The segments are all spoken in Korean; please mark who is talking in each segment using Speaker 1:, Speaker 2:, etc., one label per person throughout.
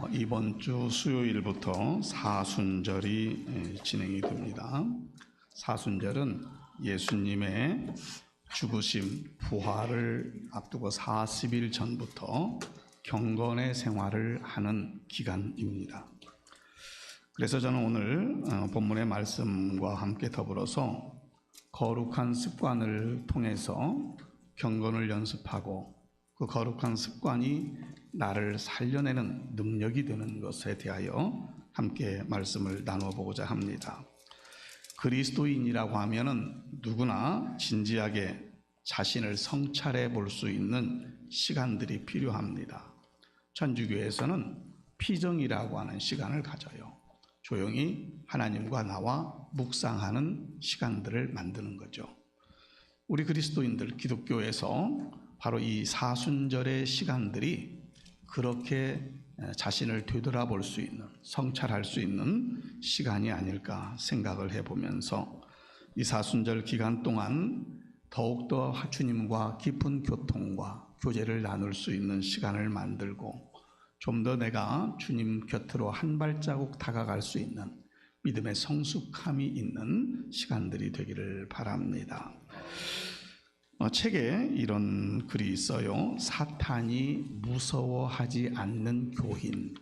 Speaker 1: 이번 주 수요일부터 사순절이 진행이 됩니다. 사순절은 예수님의 죽으심, 부활을 앞두고 40일 전부터 경건의 생활을 하는 기간입니다. 그래서 저는 오늘 본문의 말씀과 함께 더불어서 거룩한 습관을 통해서 경건을 연습하고 그 거룩한 습관이 나를 살려내는 능력이 되는 것에 대하여 함께 말씀을 나눠보고자 합니다. 그리스도인이라고 하면은 누구나 진지하게 자신을 성찰해 볼 수 있는 시간들이 필요합니다. 천주교에서는 피정이라고 하는 시간을 가져요. 조용히 하나님과 나와 묵상하는 시간들을 만드는 거죠. 우리 그리스도인들 기독교에서 바로 이 사순절의 시간들이 그렇게 자신을 되돌아볼 수 있는, 성찰할 수 있는 시간이 아닐까 생각을 해보면서 이 사순절 기간 동안 더욱더 주님과 깊은 교통과 교제를 나눌 수 있는 시간을 만들고 좀 더 내가 주님 곁으로 한 발자국 다가갈 수 있는 믿음의 성숙함이 있는 시간들이 되기를 바랍니다. 책에 이런 글이 있어요. 사탄이 무서워하지 않는 교인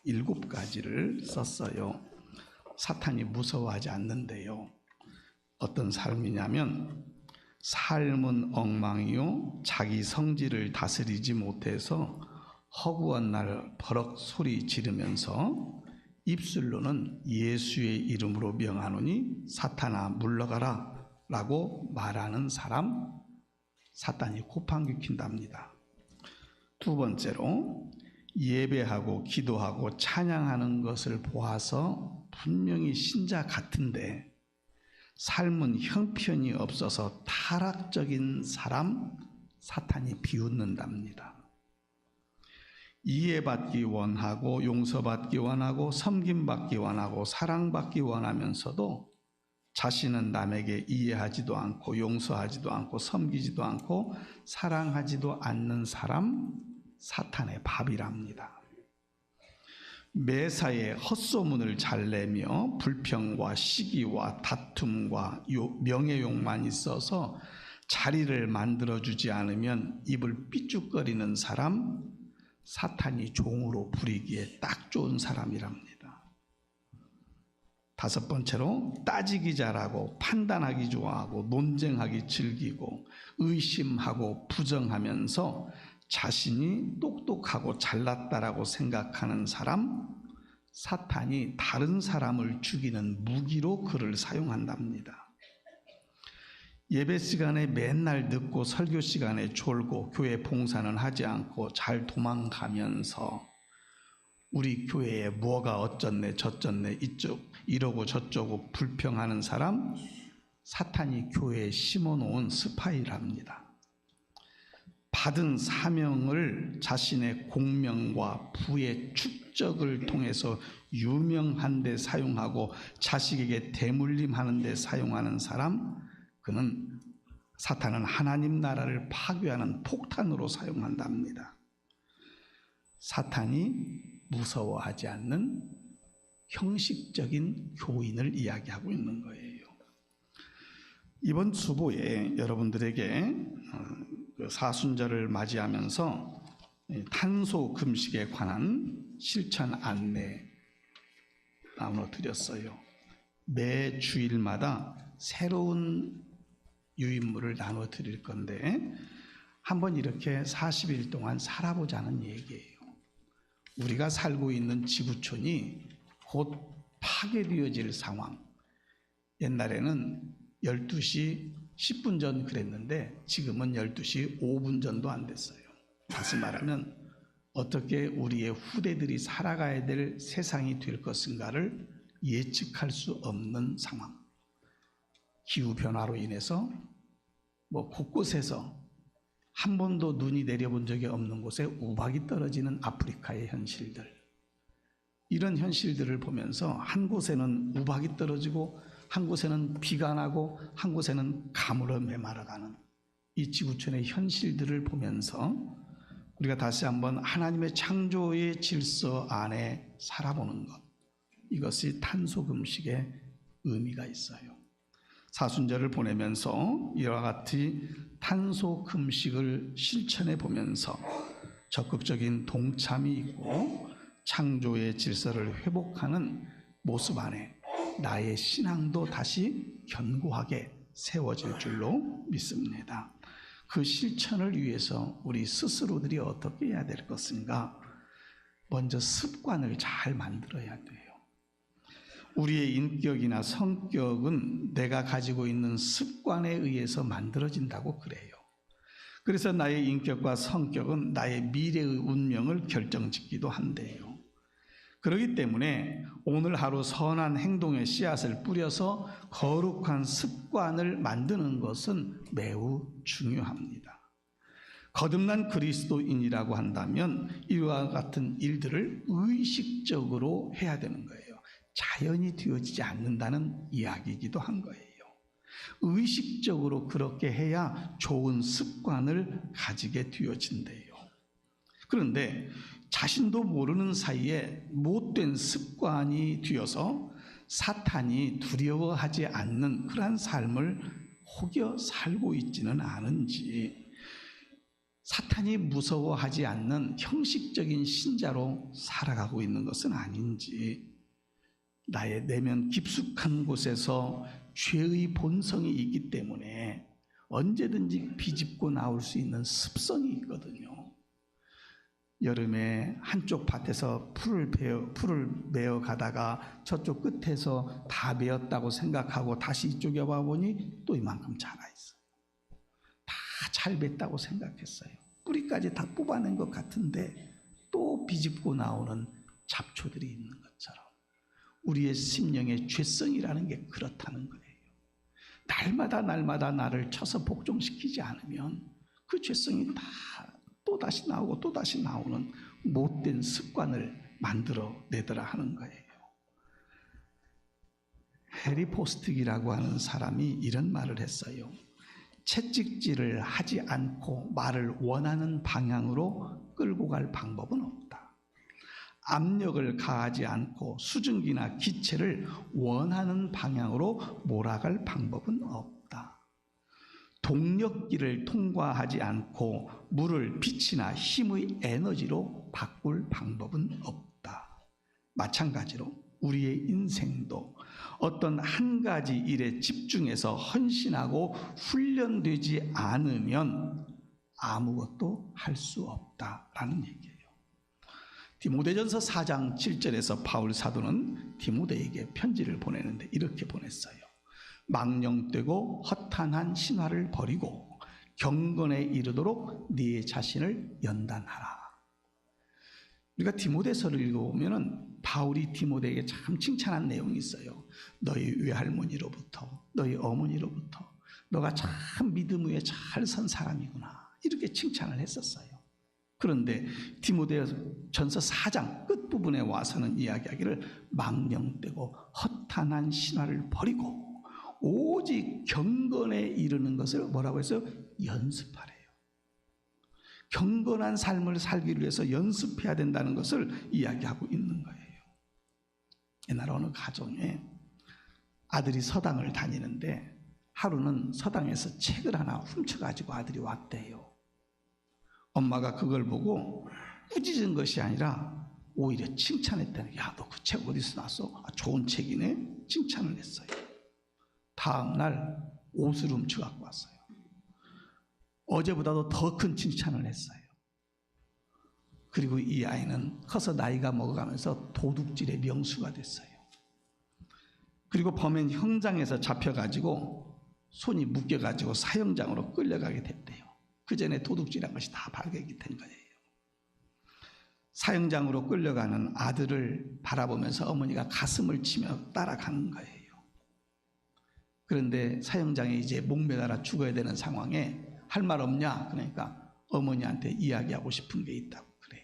Speaker 1: 7가지를 썼어요. 사탄이 무서워하지 않는데요. 어떤 삶이냐면 삶은 엉망이요 자기 성질을 다스리지 못해서 허구한 날 버럭 소리 지르면서 입술로는 예수의 이름으로 명하노니 사탄아 물러가라 라고 말하는 사람, 사탄이 고판귀킨답니다. 두 번째로 예배하고 기도하고 찬양하는 것을 보아서 분명히 신자 같은데 삶은 형편이 없어서 타락적인 사람, 사탄이 비웃는답니다. 이해받기 원하고 용서받기 원하고 섬김받기 원하고 사랑받기 원하면서도 자신은 남에게 이해하지도 않고 용서하지도 않고 섬기지도 않고 사랑하지도 않는 사람, 사탄의 밥이랍니다. 매사에 헛소문을 잘 내며 불평과 시기와 다툼과 명예욕만 있어서 자리를 만들어주지 않으면 입을 삐죽거리는 사람, 사탄이 종으로 부리기에 딱 좋은 사람이랍니다. 다섯 번째로 따지기 잘하고 판단하기 좋아하고 논쟁하기 즐기고 의심하고 부정하면서 자신이 똑똑하고 잘났다라고 생각하는 사람, 사탄이 다른 사람을 죽이는 무기로 그를 사용한답니다. 예배 시간에 맨날 늦고 설교 시간에 졸고 교회 봉사는 하지 않고 잘 도망가면서 우리 교회에 뭐가 어쩌네 저쩌네 이러고 저쩌고 불평하는 사람, 사탄이 교회에 심어놓은 스파이랍니다. 받은 사명을 자신의 공명과 부의 축적을 통해서 유명한 데 사용하고 자식에게 대물림하는 데 사용하는 사람, 그는 사탄은 하나님 나라를 파괴하는 폭탄으로 사용한답니다. 사탄이 무서워하지 않는 형식적인 교인을 이야기하고 있는 거예요. 이번 주보에 여러분들에게 사순절을 맞이하면서 탄소 금식에 관한 실천 안내 나눠드렸어요. 매 주일마다 새로운 유인물을 나눠드릴 건데 한번 이렇게 40일 동안 살아보자는 얘기예요. 우리가 살고 있는 지구촌이 곧 파괴되어질 상황. 옛날에는 12시 10분 전 그랬는데 지금은 12시 5분 전도 안 됐어요. 다시 말하면 어떻게 우리의 후대들이 살아가야 될 세상이 될 것인가를 예측할 수 없는 상황. 기후변화로 인해서 곳곳에서 한 번도 눈이 내려본 적이 없는 곳에 우박이 떨어지는 아프리카의 현실들, 이런 현실들을 보면서 한 곳에는 우박이 떨어지고 한 곳에는 비가 나고 한 곳에는 가물어 메말아가는 이 지구촌의 현실들을 보면서 우리가 다시 한번 하나님의 창조의 질서 안에 살아보는 것, 이것이 탄소금식의 의미가 있어요. 사순절을 보내면서 이와 같이 탄소금식을 실천해 보면서 적극적인 동참이 있고 창조의 질서를 회복하는 모습 안에 나의 신앙도 다시 견고하게 세워질 줄로 믿습니다. 그 실천을 위해서 우리 스스로들이 어떻게 해야 될 것인가? 먼저 습관을 잘 만들어야 돼요. 우리의 인격이나 성격은 내가 가지고 있는 습관에 의해서 만들어진다고 그래요. 그래서 나의 인격과 성격은 나의 미래의 운명을 결정짓기도 한대요. 그렇기 때문에 오늘 하루 선한 행동의 씨앗을 뿌려서 거룩한 습관을 만드는 것은 매우 중요합니다. 거듭난 그리스도인이라고 한다면 이와 같은 일들을 의식적으로 해야 되는 거예요. 자연이 되어지지 않는다는 이야기이기도 한 거예요. 의식적으로 그렇게 해야 좋은 습관을 가지게 되어진대요. 그런데 자신도 모르는 사이에 못된 습관이 되어서 사탄이 두려워하지 않는 그러한 삶을 혹여 살고 있지는 않은지, 사탄이 무서워하지 않는 형식적인 신자로 살아가고 있는 것은 아닌지, 나의 내면 깊숙한 곳에서 죄의 본성이 있기 때문에 언제든지 비집고 나올 수 있는 습성이 있거든요. 여름에 한쪽 밭에서 풀을 메어 가다가 저쪽 끝에서 다 메었다고 생각하고 다시 이쪽에 와보니 또 이만큼 자라있어요. 다 잘 뱄다고 생각했어요. 뿌리까지 다 뽑아낸 것 같은데 또 비집고 나오는 잡초들이 있는 것처럼 우리의 심령의 죄성이라는 게 그렇다는 거예요. 날마다 나를 쳐서 복종시키지 않으면 그 죄성이 다 또다시 나오고 또다시 나오는 못된 습관을 만들어내더라 하는 거예요. 해리 포스틱이라고 하는 사람이 이런 말을 했어요. 채찍질을 하지 않고 말을 원하는 방향으로 끌고 갈 방법은 없다. 압력을 가하지 않고 수증기나 기체를 원하는 방향으로 몰아갈 방법은 없다. 동력기를 통과하지 않고 물을 빛이나 힘의 에너지로 바꿀 방법은 없다. 마찬가지로 우리의 인생도 어떤 한 가지 일에 집중해서 헌신하고 훈련되지 않으면 아무것도 할 수 없다라는 얘기예요. 디모데전서 4장 7절에서 바울 사도는 디모데에게 편지를 보내는데 이렇게 보냈어요. 망령되고 허탄한 신화를 버리고 경건에 이르도록 네 자신을 연단하라. 우리가 디모데서를 읽어보면 바울이 디모데에게 참 칭찬한 내용이 있어요. 너희 외할머니로부터 너희 어머니로부터 너가 참 믿음 위에 잘 선 사람이구나 이렇게 칭찬을 했었어요. 그런데 디모데전서 4장 끝부분에 와서는 이야기하기를 망령되고 허탄한 신화를 버리고 오직 경건에 이르는 것을 뭐라고 했어요? 연습하래요. 경건한 삶을 살기 위해서 연습해야 된다는 것을 이야기하고 있는 거예요. 옛날 어느 가정에 아들이 서당을 다니는데 하루는 서당에서 책을 하나 훔쳐가지고 아들이 왔대요. 엄마가 그걸 보고 꾸짖은 것이 아니라 오히려 칭찬했다는, 야, 너 그 책 어디서 났어? 좋은 책이네? 칭찬을 했어요. 다음 날 옷을 훔쳐 갖고 왔어요. 어제보다도 더 큰 칭찬을 했어요. 그리고 이 아이는 커서 나이가 먹어가면서 도둑질의 명수가 됐어요. 그리고 범인 형장에서 잡혀가지고 손이 묶여가지고 사형장으로 끌려가게 됐대요. 그 전에 도둑질한 것이 다 발견이 된 거예요. 사형장으로 끌려가는 아들을 바라보면서 어머니가 가슴을 치며 따라가는 거예요. 그런데 사형장에 이제 목매달아 죽어야 되는 상황에 할 말 없냐? 그러니까 어머니한테 이야기하고 싶은 게 있다고 그래요.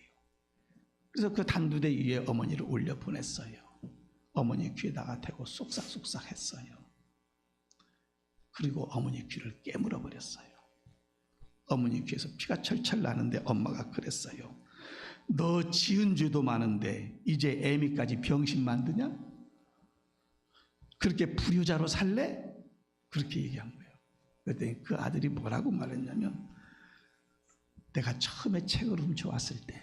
Speaker 1: 그래서 그 단두대 위에 어머니를 올려 보냈어요. 어머니 귀에다가 대고 쏙싹쏙싹 했어요. 그리고 어머니 귀를 깨물어 버렸어요. 어머니 귀에서 피가 철철 나는데 엄마가 그랬어요. 너 지은 죄도 많은데 이제 애미까지 병신 만드냐? 그렇게 불효자로 살래? 그렇게 얘기한 거예요. 그랬더니 그 아들이 뭐라고 말했냐면, 내가 처음에 책을 훔쳐왔을 때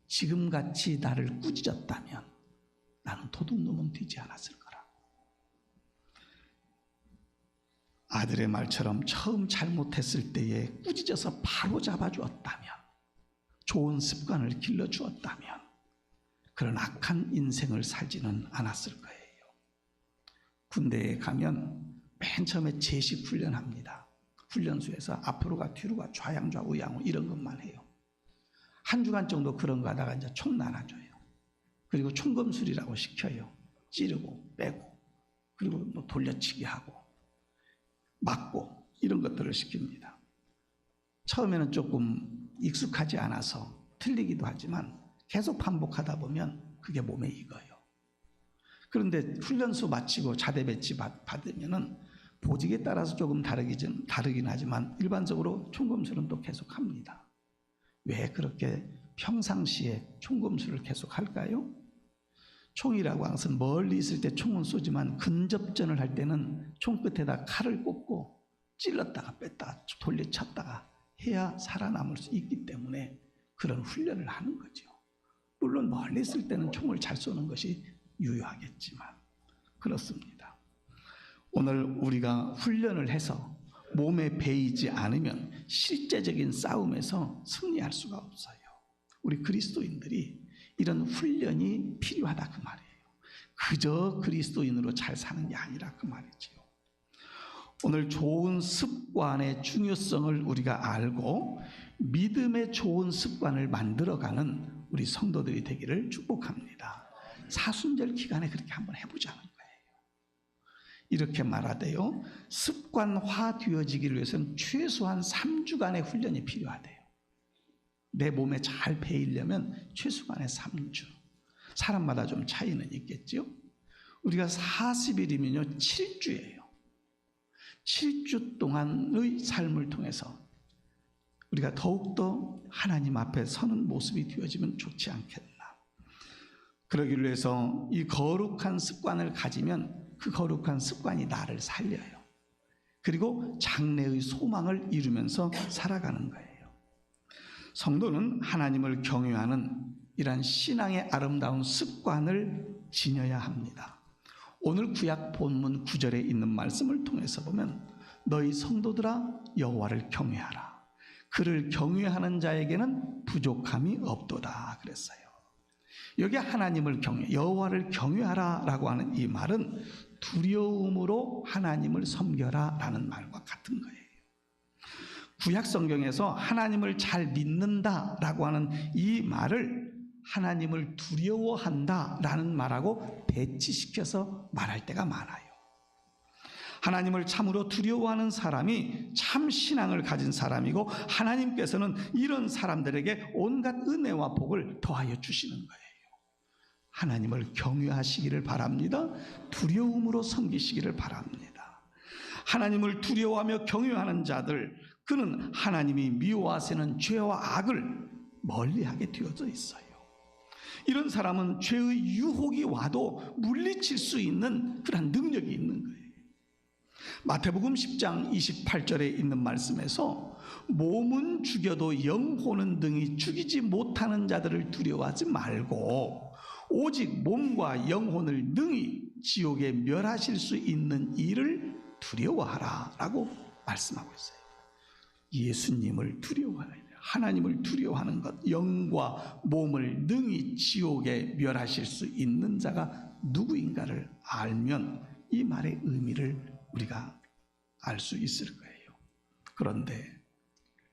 Speaker 1: 지금같이 나를 꾸짖었다면 나는 도둑놈은 되지 않았을 거라고. 아들의 말처럼 처음 잘못했을 때에 꾸짖어서 바로 잡아주었다면, 좋은 습관을 길러주었다면 그런 악한 인생을 살지는 않았을 거예요. 군대에 가면 맨 처음에 제식 훈련합니다. 훈련소에서 앞으로가 뒤로가 좌양좌 우양우 이런 것만 해요. 한 주간 정도 그런 거 하다가 이제 총 나눠줘요. 그리고 총검술이라고 시켜요. 찌르고 빼고, 그리고 뭐 돌려치기 하고 맞고 이런 것들을 시킵니다. 처음에는 조금 익숙하지 않아서 틀리기도 하지만 계속 반복하다 보면 그게 몸에 익어요. 그런데 훈련소 마치고 자대 배치 받으면은 보직에 따라서 조금 다르긴 하지만 일반적으로 총검술은 또 계속 합니다. 왜 그렇게 평상시에 총검술을 계속 할까요? 총이라고 하는 것은 멀리 있을 때 총은 쏘지만 근접전을 할 때는 총 끝에다 칼을 꽂고 찔렀다가 뺐다가 돌려쳤다가 해야 살아남을 수 있기 때문에 그런 훈련을 하는 거죠. 물론 멀리 있을 때는 총을 잘 쏘는 것이 유효하겠지만 그렇습니다. 오늘 우리가 훈련을 해서 몸에 배이지 않으면 실제적인 싸움에서 승리할 수가 없어요. 우리 그리스도인들이 이런 훈련이 필요하다 그 말이에요. 그저 그리스도인으로 잘 사는 게 아니라 그 말이지요. 오늘 좋은 습관의 중요성을 우리가 알고 믿음의 좋은 습관을 만들어가는 우리 성도들이 되기를 축복합니다. 사순절 기간에 그렇게 한번 해보자는 거예요. 이렇게 말하대요. 습관화 되어지기를 위해서는 최소한 3주간의 훈련이 필요하대요. 내 몸에 잘 배이려면 최소한의 3주. 사람마다 좀 차이는 있겠죠. 우리가 40일이면요 7주예요. 7주 동안의 삶을 통해서 우리가 더욱더 하나님 앞에 서는 모습이 되어지면 좋지 않겠나. 그러기를 위해서 이 거룩한 습관을 가지면 그 거룩한 습관이 나를 살려요. 그리고 장래의 소망을 이루면서 살아가는 거예요. 성도는 하나님을 경외하는 이러한 신앙의 아름다운 습관을 지녀야 합니다. 오늘 구약 본문 9절에 있는 말씀을 통해서 보면 너희 성도들아 여호와를 경외하라. 그를 경외하는 자에게는 부족함이 없도다 그랬어요. 여기 하나님을 여호와를 경외하라라고 하는 이 말은 두려움으로 하나님을 섬겨라 라는 말과 같은 거예요. 구약 성경에서 하나님을 잘 믿는다라고 하는 이 말을 하나님을 두려워한다라는 말하고 배치시켜서 말할 때가 많아요. 하나님을 참으로 두려워하는 사람이 참 신앙을 가진 사람이고 하나님께서는 이런 사람들에게 온갖 은혜와 복을 더하여 주시는 거예요. 하나님을 경외하시기를 바랍니다. 두려움으로 섬기시기를 바랍니다. 하나님을 두려워하며 경외하는 자들, 그는 하나님이 미워하시는 죄와 악을 멀리하게 되어져 있어요. 이런 사람은 죄의 유혹이 와도 물리칠 수 있는 그런 능력이 있는 거예요. 마태복음 10장 28절에 있는 말씀에서 몸은 죽여도 영혼은 등이 죽이지 못하는 자들을 두려워하지 말고 오직 몸과 영혼을 능히 지옥에 멸하실 수 있는 이를 두려워하라 라고 말씀하고 있어요. 예수님을 두려워하라, 하나님을 두려워하는 것, 영과 몸을 능히 지옥에 멸하실 수 있는 자가 누구인가를 알면 이 말의 의미를 우리가 알 수 있을 거예요. 그런데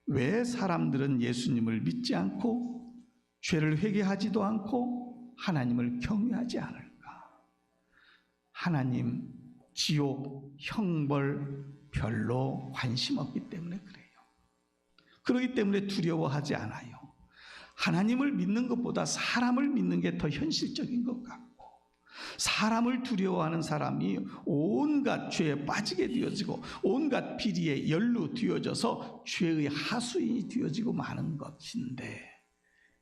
Speaker 1: 왜 사람들은 예수님을 믿지 않고 죄를 회개하지도 않고 하나님을 경외하지 않을까? 하나님, 지옥, 형벌 별로 관심 없기 때문에 그래요. 그렇기 때문에 두려워하지 않아요. 하나님을 믿는 것보다 사람을 믿는 게 더 현실적인 것 같고 사람을 두려워하는 사람이 온갖 죄에 빠지게 되어지고 온갖 비리에 연루 되어져서 죄의 하수인이 되어지고 마는 것인데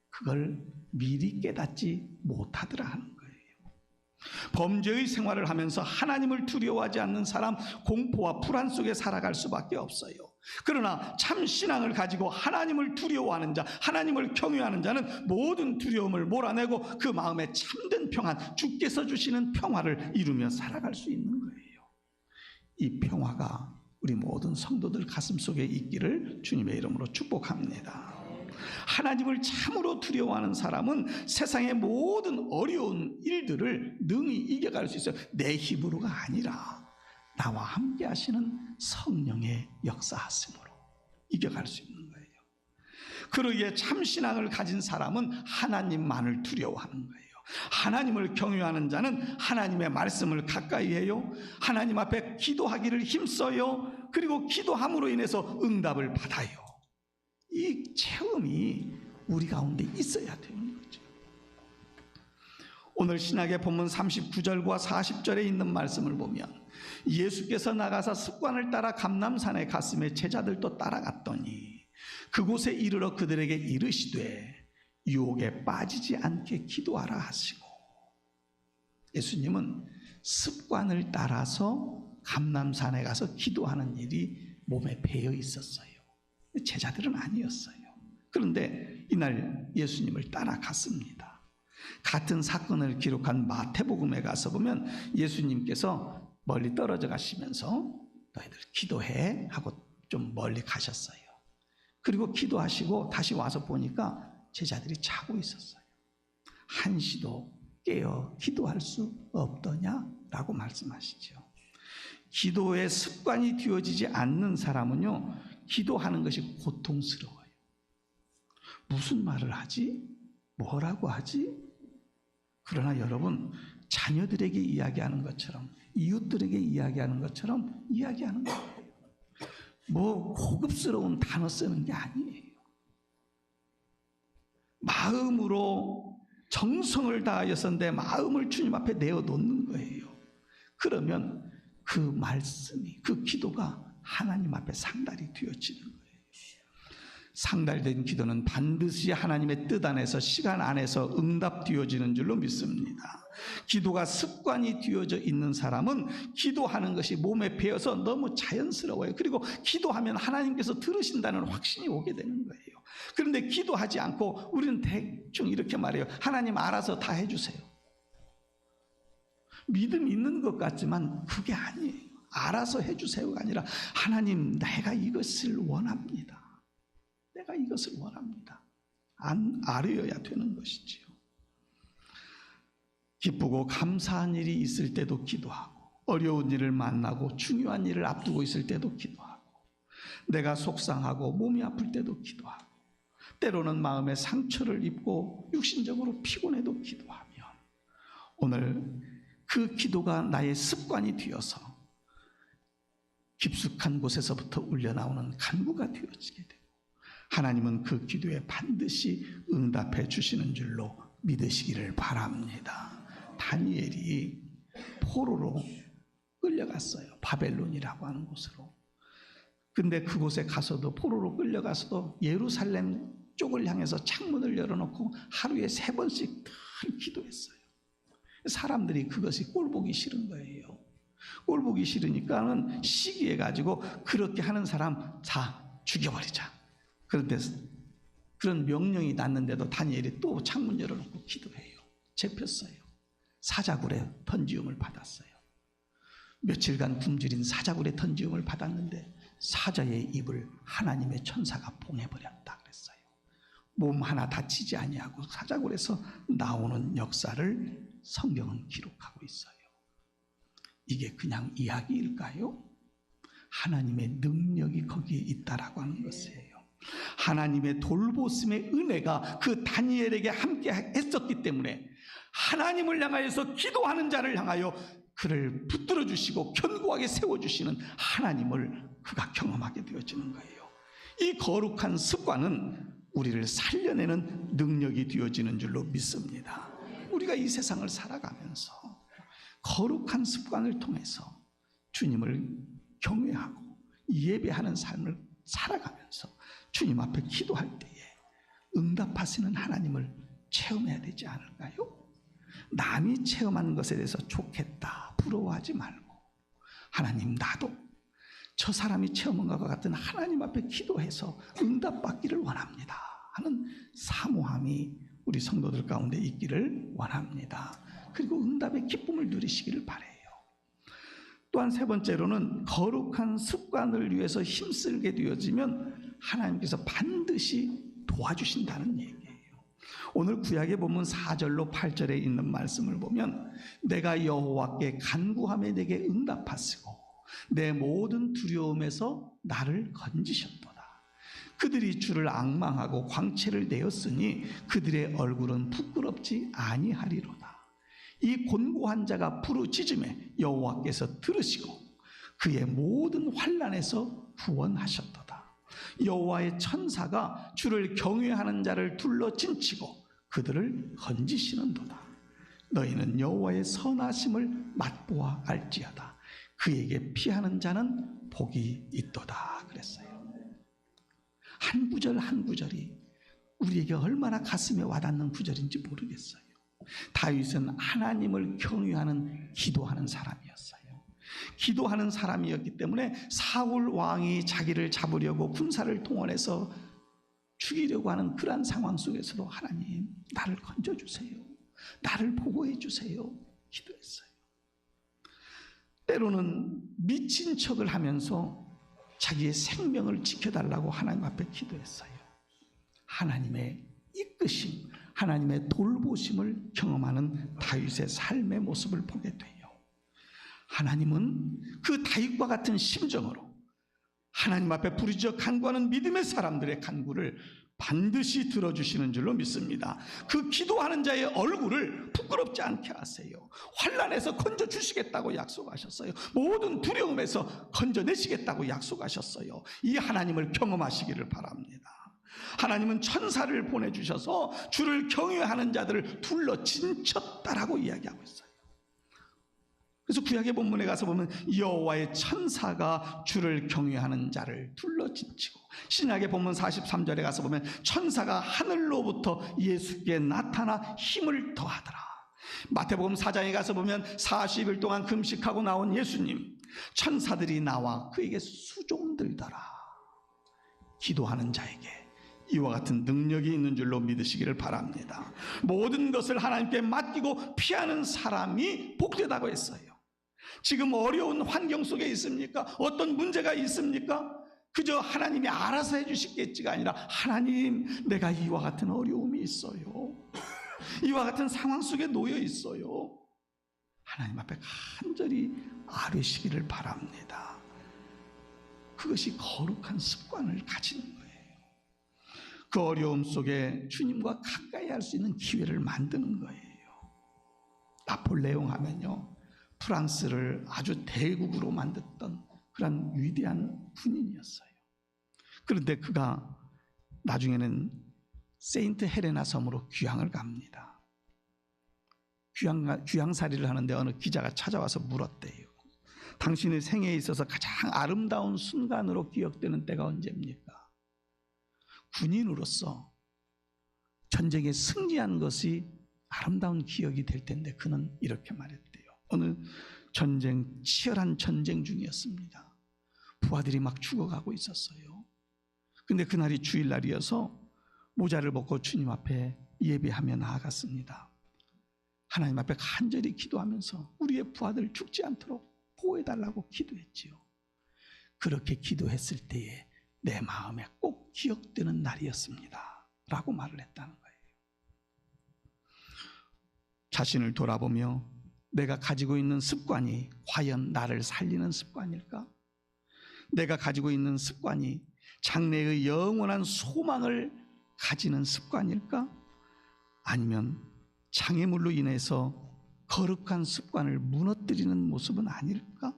Speaker 1: 그걸 미리 깨닫지 못하더라 하는 거예요. 범죄의 생활을 하면서 하나님을 두려워하지 않는 사람, 공포와 불안 속에 살아갈 수밖에 없어요. 그러나 참 신앙을 가지고 하나님을 두려워하는 자, 하나님을 경외하는 자는 모든 두려움을 몰아내고 그 마음에 참된 평안, 주께서 주시는 평화를 이루며 살아갈 수 있는 거예요. 이 평화가 우리 모든 성도들 가슴속에 있기를 주님의 이름으로 축복합니다. 하나님을 참으로 두려워하는 사람은 세상의 모든 어려운 일들을 능히 이겨갈 수 있어요. 내 힘으로가 아니라 나와 함께 하시는 성령의 역사하심으로 이겨갈 수 있는 거예요. 그러기에 참신앙을 가진 사람은 하나님만을 두려워하는 거예요. 하나님을 경외하는 자는 하나님의 말씀을 가까이 해요. 하나님 앞에 기도하기를 힘써요. 그리고 기도함으로 인해서 응답을 받아요. 이 체험이 우리 가운데 있어야 되는 거죠. 오늘 신약의 본문 39절과 40절에 있는 말씀을 보면 예수께서 나가사 습관을 따라 감람산에 갔음에 제자들도 따라갔더니 그곳에 이르러 그들에게 이르시되 유혹에 빠지지 않게 기도하라 하시고, 예수님은 습관을 따라서 감람산에 가서 기도하는 일이 몸에 배어 있었어요. 제자들은 아니었어요. 그런데 이날 예수님을 따라갔습니다. 같은 사건을 기록한 마태복음에 가서 보면 예수님께서 멀리 떨어져 가시면서 너희들 기도해 하고 좀 멀리 가셨어요. 그리고 기도하시고 다시 와서 보니까 제자들이 자고 있었어요. 한시도 깨어 기도할 수 없더냐라고 말씀하시죠. 기도의 습관이 되어지지 않는 사람은요, 기도하는 것이 고통스러워요. 무슨 말을 하지? 뭐라고 하지? 그러나 여러분, 자녀들에게 이야기하는 것처럼, 이웃들에게 이야기하는 것처럼 이야기하는 거예요. 뭐 고급스러운 단어 쓰는 게 아니에요. 마음으로 정성을 다하여서 내 마음을 주님 앞에 내어놓는 거예요. 그러면 그 말씀이, 그 기도가 하나님 앞에 상달이 되어지는 거예요. 상달된 기도는 반드시 하나님의 뜻 안에서, 시간 안에서 응답되어지는 줄로 믿습니다. 기도가 습관이 되어져 있는 사람은 기도하는 것이 몸에 배어서 너무 자연스러워요. 그리고 기도하면 하나님께서 들으신다는 확신이 오게 되는 거예요. 그런데 기도하지 않고 우리는 대충 이렇게 말해요. 하나님 알아서 다 해주세요. 믿음 있는 것 같지만 그게 아니에요. 알아서 해주세요가 아니라 하나님, 내가 이것을 원합니다. 내가 이것을 원합니다. 알아야 되는 것이지요. 기쁘고 감사한 일이 있을 때도 기도하고, 어려운 일을 만나고 중요한 일을 앞두고 있을 때도 기도하고, 내가 속상하고 몸이 아플 때도 기도하고, 때로는 마음에 상처를 입고 육신적으로 피곤해도 기도하면 오늘 그 기도가 나의 습관이 되어서 깊숙한 곳에서부터 울려나오는 간구가 되어지게 되고, 하나님은 그 기도에 반드시 응답해 주시는 줄로 믿으시기를 바랍니다. 다니엘이 포로로 끌려갔어요. 바벨론이라고 하는 곳으로. 근데 그곳에 가서도, 포로로 끌려가서도 예루살렘 쪽을 향해서 창문을 열어놓고 하루에 3번씩 늘 기도했어요. 사람들이 그것이 꼴보기 싫은 거예요. 꼴보기 싫으니까는 시기해가지고 그렇게 하는 사람 다 죽여버리자. 그런데 그런 명령이 났는데도 다니엘이 또 창문 열어놓고 기도해요. 잡혔어요. 사자굴에 던지움을 받았어요. 며칠간 굶주린 사자굴에 던지움을 받았는데 사자의 입을 하나님의 천사가 봉해버렸다 그랬어요. 몸 하나 다치지 아니하고 사자굴에서 나오는 역사를 성경은 기록하고 있어요. 이게 그냥 이야기일까요? 하나님의 능력이 거기에 있다라고 하는 것이에요. 하나님의 돌보심의 은혜가 그 다니엘에게 함께 했었기 때문에 하나님을 향하여서 기도하는 자를 향하여 그를 붙들어 주시고 견고하게 세워주시는 하나님을 그가 경험하게 되어지는 거예요. 이 거룩한 습관은 우리를 살려내는 능력이 되어지는 줄로 믿습니다. 우리가 이 세상을 살아가면서 거룩한 습관을 통해서 주님을 경외하고 예배하는 삶을 살아가면서 주님 앞에 기도할 때에 응답하시는 하나님을 체험해야 되지 않을까요? 남이 체험하는 것에 대해서 좋겠다 부러워하지 말고, 하나님, 나도 저 사람이 체험한 것과 같은 하나님 앞에 기도해서 응답받기를 원합니다 하는 사모함이 우리 성도들 가운데 있기를 원합니다. 그리고 응답의 기쁨을 누리시기를 바라요. 또한 세 번째로는 거룩한 습관을 위해서 힘쓰게 되어지면 하나님께서 반드시 도와주신다는 얘기예요. 오늘 구약의 본문 4절로 8절에 있는 말씀을 보면, 내가 여호와께 간구하며 내게 응답하시고 내 모든 두려움에서 나를 건지셨도다. 그들이 주를 앙망하고 광채를 내었으니 그들의 얼굴은 부끄럽지 아니하리로다. 이 곤고한 자가 부르짖음에 여호와께서 들으시고 그의 모든 환난에서 구원하셨도다. 여호와의 천사가 주를 경외하는 자를 둘러 진치고 그들을 건지시는도다. 너희는 여호와의 선하심을 맛보아 알지어다. 그에게 피하는 자는 복이 있도다 그랬어요. 한 구절 한 구절이 우리에게 얼마나 가슴에 와닿는 구절인지 모르겠어요. 다윗은 하나님을 경외하는 기도하는 사람이었어요. 기도하는 사람이었기 때문에 사울 왕이 자기를 잡으려고 군사를 동원해서 죽이려고 하는 그러한 상황 속에서도 하나님, 나를 건져주세요, 나를 보호해 주세요 기도했어요. 때로는 미친 척을 하면서 자기의 생명을 지켜달라고 하나님 앞에 기도했어요. 하나님의 이끄심, 하나님의 돌보심을 경험하는 다윗의 삶의 모습을 보게 돼요. 하나님은 그 다윗과 같은 심정으로 하나님 앞에 부르짖어 간구하는 믿음의 사람들의 간구를 반드시 들어주시는 줄로 믿습니다. 그 기도하는 자의 얼굴을 부끄럽지 않게 하세요. 환난에서 건져주시겠다고 약속하셨어요. 모든 두려움에서 건져내시겠다고 약속하셨어요. 이 하나님을 경험하시기를 바랍니다. 하나님은 천사를 보내주셔서 주를 경외하는 자들을 둘러 진쳤다라고 이야기하고 있어요. 그래서 구약의 본문에 가서 보면 여호와의 천사가 주를 경외하는 자를 둘러 진치고, 신약의 본문 43절에 가서 보면 천사가 하늘로부터 예수께 나타나 힘을 더하더라. 마태복음 4장에 가서 보면 40일 동안 금식하고 나온 예수님, 천사들이 나와 그에게 수종 들더라. 기도하는 자에게 이와 같은 능력이 있는 줄로 믿으시기를 바랍니다. 모든 것을 하나님께 맡기고 피하는 사람이 복되다고 했어요. 지금 어려운 환경 속에 있습니까? 어떤 문제가 있습니까? 그저 하나님이 알아서 해주시겠지가 아니라, 하나님, 내가 이와 같은 어려움이 있어요, 이와 같은 상황 속에 놓여 있어요, 하나님 앞에 간절히 아뢰시기를 바랍니다. 그것이 거룩한 습관을 가지는 거예요. 그 어려움 속에 주님과 가까이 할 수 있는 기회를 만드는 거예요. 나폴레옹 하면요, 프랑스를 아주 대국으로 만들었던 그런 위대한 군인이었어요. 그런데 그가 나중에는 세인트 헬레나 섬으로 귀향을 갑니다. 귀향살이를 하는데 어느 기자가 찾아와서 물었대요. 당신의 생애에 있어서 가장 아름다운 순간으로 기억되는 때가 언제입니까? 군인으로서 전쟁에 승리한 것이 아름다운 기억이 될 텐데, 그는 이렇게 말했대요. 어느 치열한 전쟁 중이었습니다. 부하들이 막 죽어가고 있었어요. 근데 그날이 주일날이어서 모자를 벗고 주님 앞에 예배하며 나아갔습니다. 하나님 앞에 간절히 기도하면서 우리의 부하들 죽지 않도록 보호해달라고 기도했지요. 그렇게 기도했을 때에 내 마음에 꼭 기억되는 날이었습니다 라고 말을 했다는 거예요. 자신을 돌아보며 내가 가지고 있는 습관이 과연 나를 살리는 습관일까? 내가 가지고 있는 습관이 장래의 영원한 소망을 가지는 습관일까? 아니면 장애물로 인해서 거룩한 습관을 무너뜨리는 모습은 아닐까?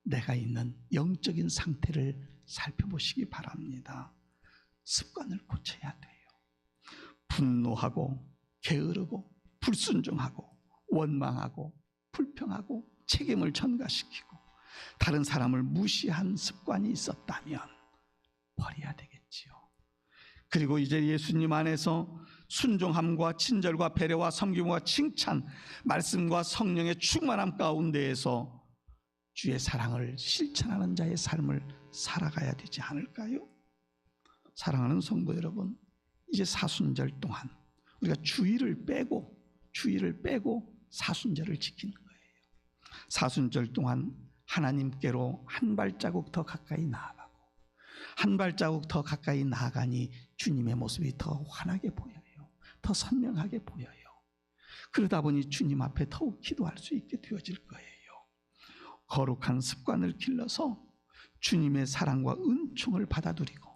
Speaker 1: 내가 있는 영적인 상태를 살펴보시기 바랍니다. 습관을 고쳐야 돼요. 분노하고 게으르고 불순종하고 원망하고 불평하고 책임을 전가시키고 다른 사람을 무시한 습관이 있었다면 버려야 되겠지요. 그리고 이제 예수님 안에서 순종함과 친절과 배려와 섬김과 칭찬, 말씀과 성령의 충만함 가운데에서 주의 사랑을 실천하는 자의 삶을 살아가야 되지 않을까요? 사랑하는 성도 여러분, 이제 사순절 동안 우리가 주의를 빼고 사순절을 지키는 거예요. 사순절 동안 하나님께로 한 발자국 더 가까이 나아가고 한 발자국 더 가까이 나아가니 주님의 모습이 더 환하게 보여요. 더 선명하게 보여요. 그러다 보니 주님 앞에 더욱 기도할 수 있게 되어질 거예요. 거룩한 습관을 길러서 주님의 사랑과 은총을 받아들이고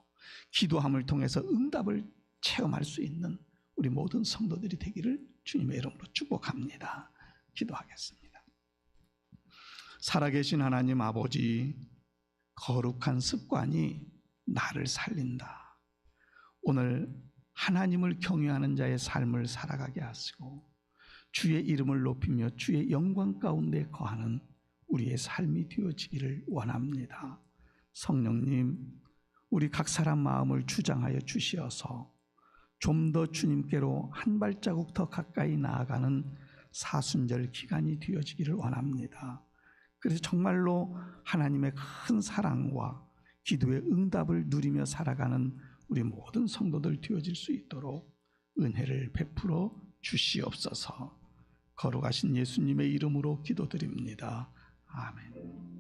Speaker 1: 기도함을 통해서 응답을 체험할 수 있는 우리 모든 성도들이 되기를 주님의 이름으로 축복합니다. 기도하겠습니다. 살아계신 하나님 아버지, 거룩한 습관이 나를 살린다. 오늘 하나님을 경외하는 자의 삶을 살아가게 하시고 주의 이름을 높이며 주의 영광 가운데 거하는 우리의 삶이 되어지기를 원합니다. 성령님, 우리 각 사람 마음을 주장하여 주시어서 좀 더 주님께로 한 발자국 더 가까이 나아가는 사순절 기간이 되어지기를 원합니다. 그래서 정말로 하나님의 큰 사랑과 기도의 응답을 누리며 살아가는 우리 모든 성도들 되어질 수 있도록 은혜를 베풀어 주시옵소서. 거룩하신 예수님의 이름으로 기도드립니다. 아멘.